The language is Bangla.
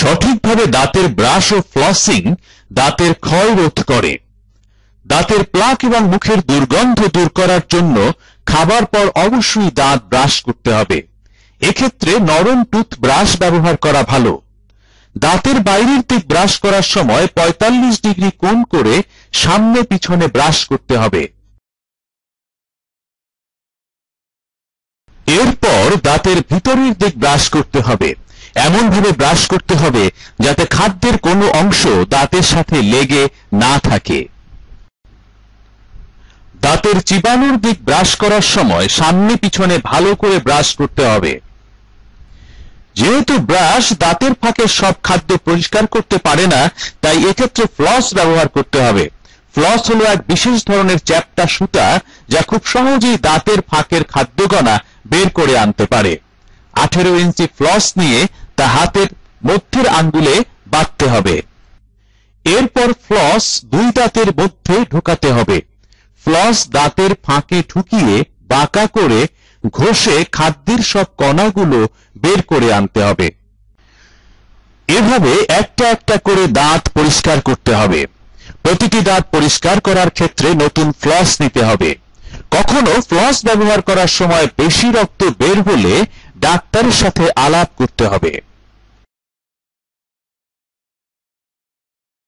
সঠিকভাবে দাঁতের ব্রাশ ও ফ্লসিং দাঁতের ক্ষয় রোধ করে। দাঁতের প্লাক এবং মুখের দুর্গন্ধ দূর করার জন্য খাবার পর অবশ্যই দাঁত ব্রাশ করতে হবে। এক্ষেত্রে নরম টুথব্রাশ ব্যবহার করা ভালো। দাঁতের বাইরের দিক ব্রাশ করার সময় 45 ডিগ্রি কোণ করে সামনে পিছনে ব্রাশ করতে হবে। এরপর দাঁতের ভিতরের দিক ব্রাশ করতে হবে। এমনভাবে ব্রাশ করতে হবে যাতে খাদ্যের কোনো অংশ দাঁতের সাথে লেগে না থাকে। দাঁতের চিবানোর দিক ব্রাশ করার সময় সামনে পিছনে ভালো করে ব্রাশ করতে হবে। যেহেতু ব্রাশ দাঁতের ফাঁকে সব খাদ্য পরিষ্কার করতে পারে না, তাই এক্ষেত্রে ফ্লস ব্যবহার করতে হবে। ফ্লস হলো এক বিশেষ ধরনের চ্যাপ্টা সুতা যা খুব সহজেই দাঁতের ফাঁকের খাদ্যকণা বের করে আনতে পারে। 18 ইঞ্চি ফ্লস নিয়ে তা হাতের মধ্যের আঙ্গুলে বাঁধতে হবে। এরপর ফ্লস দুই দাঁতের মধ্যে ঢোকাতে হবে। ফ্লস দাঁতের ফাঁকে ঢুকিয়ে বাঁকা করে ঘষে খাদ্যের সব কণাগুলো বের করে আনতে হবে। এভাবে একটা একটা করে দাঁত পরিষ্কার করতে হবে। প্রতিটি দাঁত পরিষ্কার করার ক্ষেত্রে নতুন ফ্লস নিতে হবে। কখনো ফ্লস ব্যবহার করার সময় বেশি রক্ত বের হলে ডাক্তারের সাথে আলাপ করতে হবে।